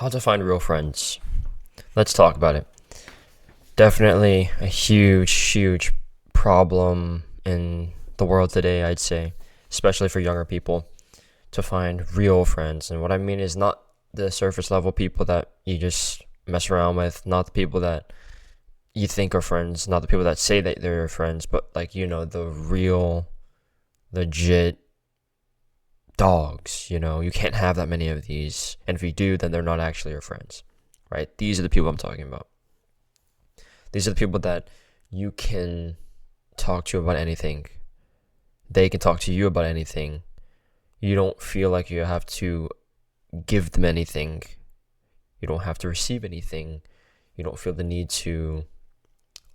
How to find real friends. Let's talk about it. Definitely a huge problem in the world today, I'd say, especially for younger people, to find real friends. And what I mean is not the surface level people that you just mess around with, not the people that you think are friends, not the people that say that they're your friends, but the real, legit dogs. You can't have that many of these. And if you do, then they're not actually your friends, right? These are the people I'm talking about. These are the people that you can talk to about anything. They can talk to you about anything. You don't feel like you have to give them anything. You don't have to receive anything. You don't feel the need to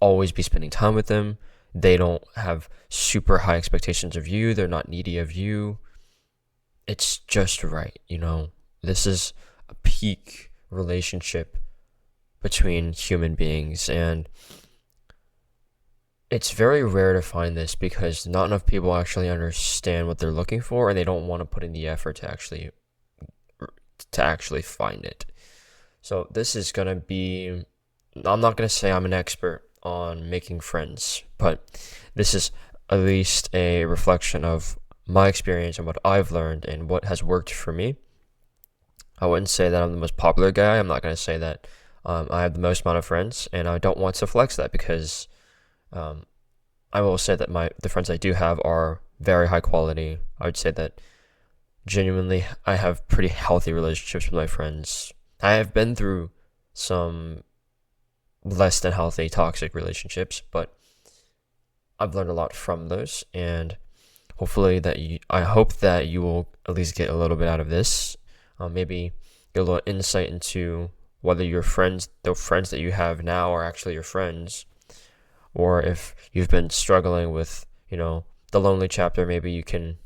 always be spending time with them. They don't have super high expectations of you. They're not needy of you. It's just right. This is a peak relationship between human beings, and it's very rare to find this because not enough people actually understand what they're looking for, and they don't want to put in the effort to actually find it. So this is going to be, I'm not going to say I'm an expert on making friends, but this is at least a reflection of my experience and what I've learned and what has worked for me. I wouldn't say that I'm the most popular guy. I'm not going to say that I have the most amount of friends, and I don't want to flex that because I will say that the friends I do have are very high quality. I would say that genuinely I have pretty healthy relationships with my friends. I have been through some less than healthy toxic relationships, but I've learned a lot from those, and hopefully I hope that you will at least get a little bit out of this. Maybe get a little insight into whether your friends, the friends that you have now, are actually your friends, or if you've been struggling with, the lonely chapter, maybe you can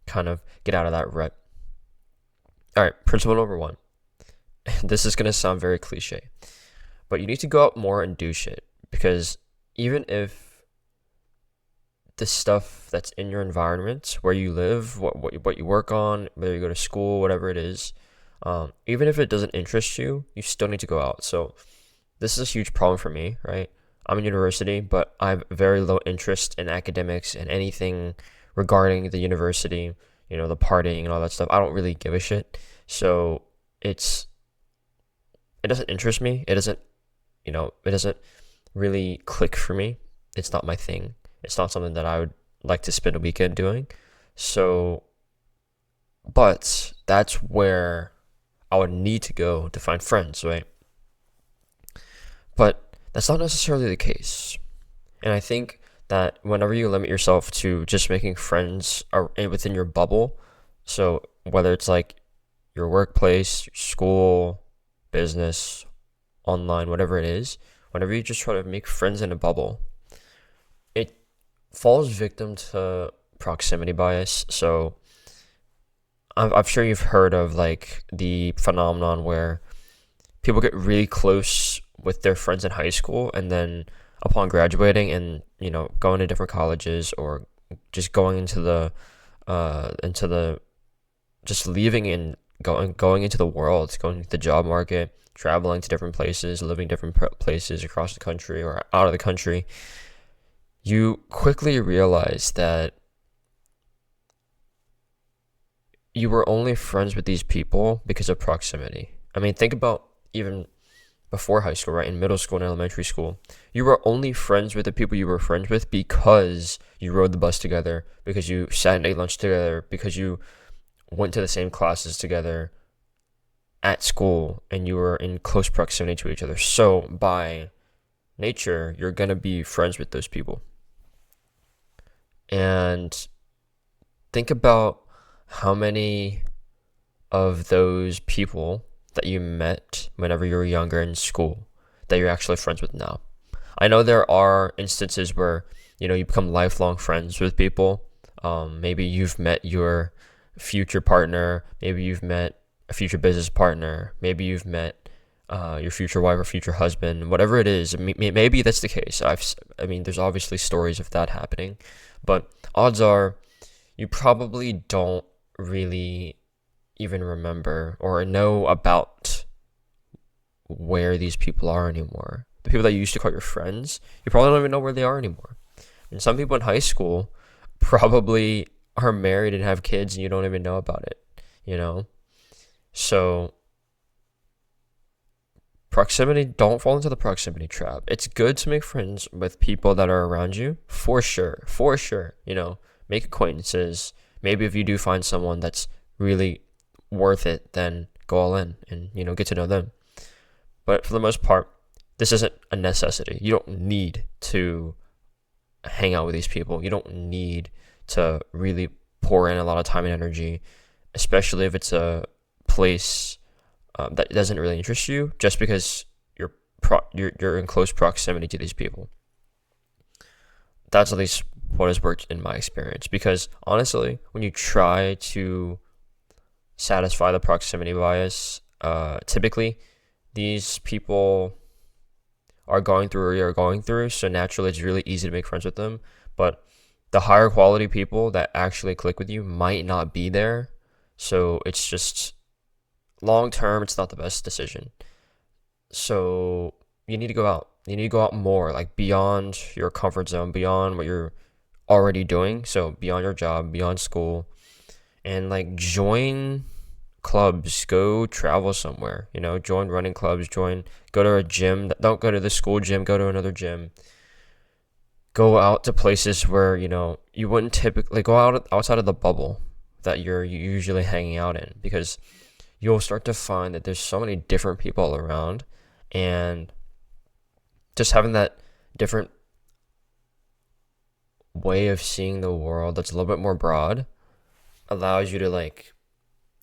kind of get out of that rut. All right, principle number 1. This is going to sound very cliche, but you need to go out more and do shit, because even if the stuff that's in your environment, where you live, what you work on, whether you go to school, whatever it is, even if it doesn't interest you, you still need to go out. So this is a huge problem for me, right? I'm in university, but I have very low interest in academics and anything regarding the university, the partying and all that stuff. I don't really give a shit. So it doesn't interest me. It doesn't really click for me. It's not my thing. It's not something that I would like to spend a weekend doing. So, but that's where I would need to go to find friends, right? But that's not necessarily the case. And I think that whenever you limit yourself to just making friends within your bubble, so whether it's like your workplace, your school, business, online, whatever it is, whenever you just try to make friends in a bubble, it falls victim to proximity bias. So I'm sure you've heard of like the phenomenon where people get really close with their friends in high school, and then upon graduating and going to different colleges, or just going into the just leaving and going into the world, going to the job market, traveling to different places, living different places across the country or out of the country, you quickly realize that you were only friends with these people because of proximity. I mean, think about even before high school, right? In middle school and elementary school, you were only friends with the people you were friends with because you rode the bus together, because you sat and ate lunch together, because you went to the same classes together at school, and you were in close proximity to each other. So by nature, you're going to be friends with those people. And think about how many of those people that you met whenever you were younger in school that you're actually friends with now. I know there are instances where you become lifelong friends with people. Maybe you've met your future partner, maybe you've met a future business partner, maybe you've met your future wife or future husband, whatever it is. Maybe that's the case. There's obviously stories of that happening, but odds are you probably don't really even remember or know about where these people are anymore. The people that you used to call your friends, you probably don't even know where they are anymore. And some people in high school probably are married and have kids and you don't even know about it, you know? So proximity, don't fall into the proximity trap. It's good to make friends with people that are around you, for sure. For sure. Make acquaintances. Maybe if you do find someone that's really worth it, then go all in and, get to know them. But for the most part, this isn't a necessity. You don't need to hang out with these people. You don't need to really pour in a lot of time and energy, especially if it's a place that doesn't really interest you, just because you're in close proximity to these people. That's at least what has worked in my experience. Because honestly, when you try to satisfy the proximity bias, typically these people are going through or you're going through, so naturally it's really easy to make friends with them. But the higher quality people that actually click with you might not be there, so it's just long term, it's not the best decision. So you need to go out. You need to go out more, like beyond your comfort zone, beyond what you're already doing. So beyond your job, beyond school, and like join clubs, go travel somewhere, join running clubs, go to a gym. Don't go to the school gym, go to another gym. Go out to places where, you wouldn't typically go outside of the bubble that you're usually hanging out in, because you'll start to find that there's so many different people around, and just having that different way of seeing the world that's a little bit more broad allows you to like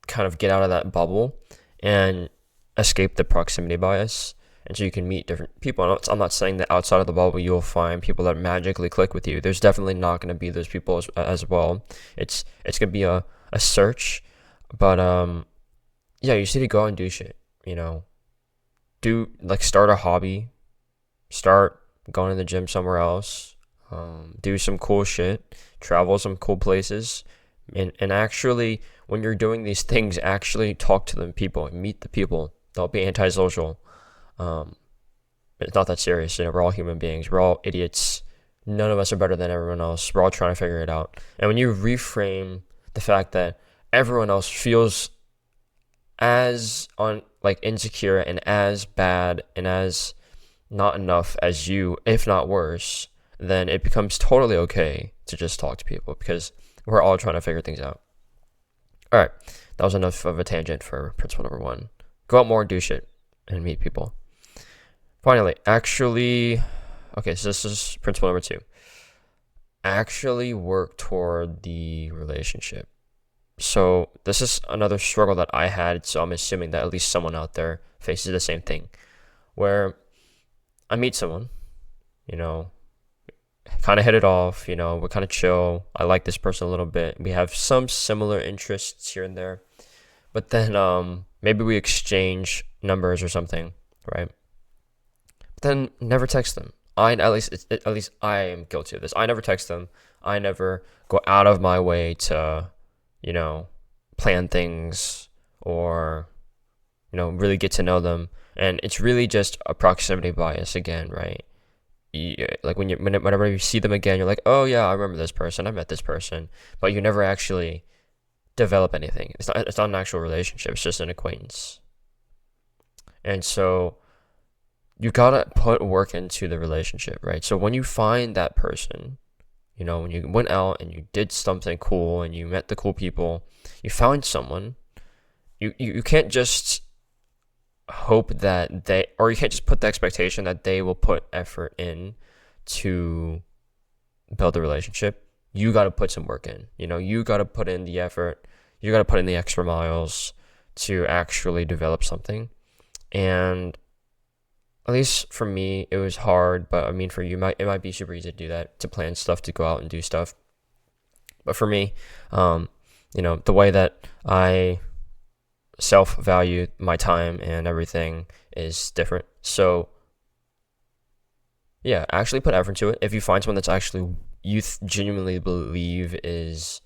kind of get out of that bubble and escape the proximity bias. And so you can meet different people. I'm not saying that outside of the bubble you'll find people that magically click with you. There's definitely not going to be those people as well. It's going to be a search, but yeah, you just need to go out and do shit. Do like start a hobby, start going to the gym somewhere else, do some cool shit, travel some cool places, and actually when you're doing these things, actually talk to them people and meet the people. Don't be antisocial. It's not that serious. We're all human beings. We're all idiots. None of us are better than everyone else. We're all trying to figure it out. And when you reframe the fact that everyone else feels as insecure and as bad and as not enough as you, if not worse, then it becomes totally okay to just talk to people, because we're all trying to figure things out. All right, that was enough of a tangent for principle number 1. Go out more and do shit and meet people. Finally, okay, so this is principle number 2. Actually work toward the relationship. So this is another struggle that I had, so I'm assuming that at least someone out there faces the same thing, where I meet someone, kind of hit it off, we're kind of chill. I like this person a little bit. We have some similar interests here and there, but then maybe we exchange numbers or something, right? But then never text them. At least I am guilty of this. I never text them. I never go out of my way to plan things or, really get to know them. And it's really just a proximity bias again, right? Like whenever you see them again, you're like, oh yeah, I remember this person. I met this person. But you never actually develop anything. It's not an actual relationship. It's just an acquaintance. And so you gotta put work into the relationship, right? So when you find that person, when you went out and you did something cool and you met the cool people, you found someone, you can't just hope that you can't just put the expectation that they will put effort in to build the relationship. You got to put some work in. You got to put in the effort. You got to put in the extra miles to actually develop something. And at least for me, it was hard, but I mean, for you, it might be super easy to do that, to plan stuff, to go out and do stuff. But for me, the way that I self-value my time and everything is different. So yeah, actually put effort into it. If you find someone that's actually you genuinely believe is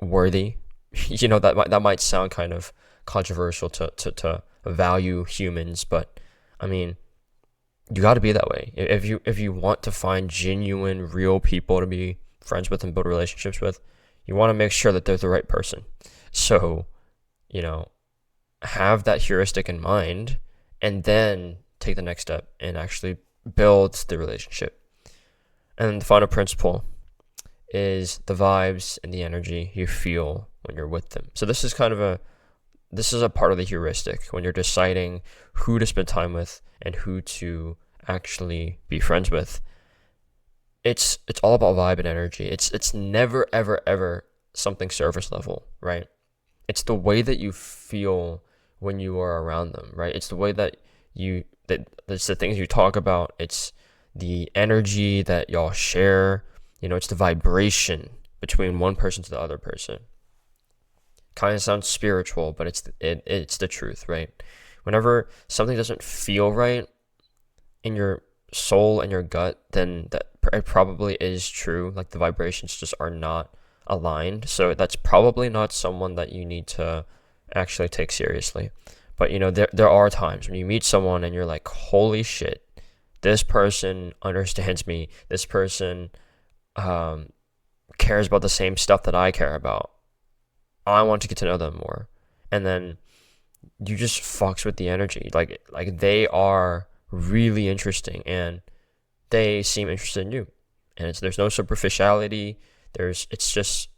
worthy, that might sound kind of controversial to value humans, but I mean, you got to be that way. If you want to find genuine, real people to be friends with and build relationships with, you want to make sure that they're the right person. So, you know, have that heuristic in mind, and then take the next step and actually build the relationship. And the final principle is the vibes and the energy you feel when you're with them. So this is a part of the heuristic when you're deciding who to spend time with and who to actually be friends with. It's all about vibe and energy. It's never ever something surface level, right? It's the way that you feel when you are around them, right? It's the way that it's the things you talk about. It's the energy that y'all share. It's the vibration between one person to the other person. Kind of sounds spiritual, but it's the truth, right? Whenever something doesn't feel right in your soul and your gut, then it probably is true. Like, the vibrations just are not aligned. So that's probably not someone that you need to actually take seriously. But there are times when you meet someone and you're like, holy shit, this person understands me. This person cares about the same stuff that I care about. I want to get to know them more. And then you just fucks with the energy. Like they are really interesting and they seem interested in you. And there's no superficiality. It's just,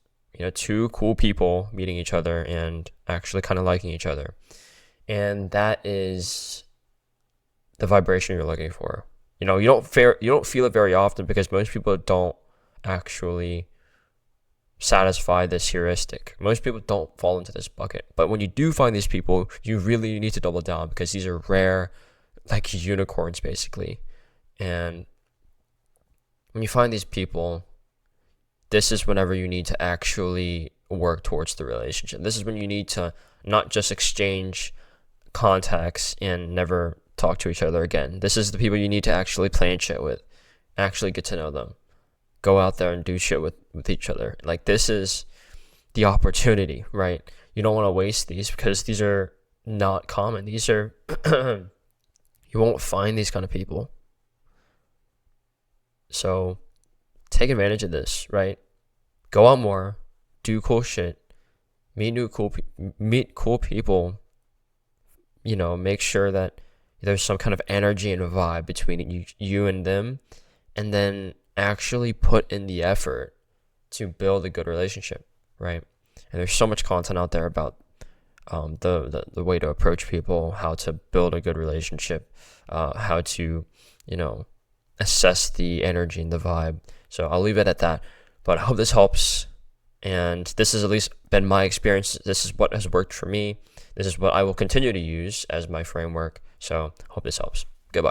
two cool people meeting each other and actually kind of liking each other. And that is the vibration you're looking for. You don't feel it very often because most people don't actually satisfy this heuristic. Most people don't fall into this bucket. But when you do find these people, you really need to double down because these are rare, like unicorns basically. And when you find these people, this is whenever you need to actually work towards the relationship. This is when you need to not just exchange contacts and never talk to each other again. This is the people you need to actually plan shit with, actually get to know them, go out there and do shit with each other. Like, this is the opportunity, right? You don't want to waste these because these are not common. These are you won't find these kind of people. So take advantage of this, right? Go out more, do cool shit, meet cool people. Make sure that there's some kind of energy and vibe between you and them, and then actually put in the effort to build a good relationship, right? And there's so much content out there about the way to approach people, how to build a good relationship, how to assess the energy and the vibe. So I'll leave it at that, but I hope this helps. And this has at least been my experience. This is what has worked for me. This is what I will continue to use as my framework. So hope this helps. Goodbye.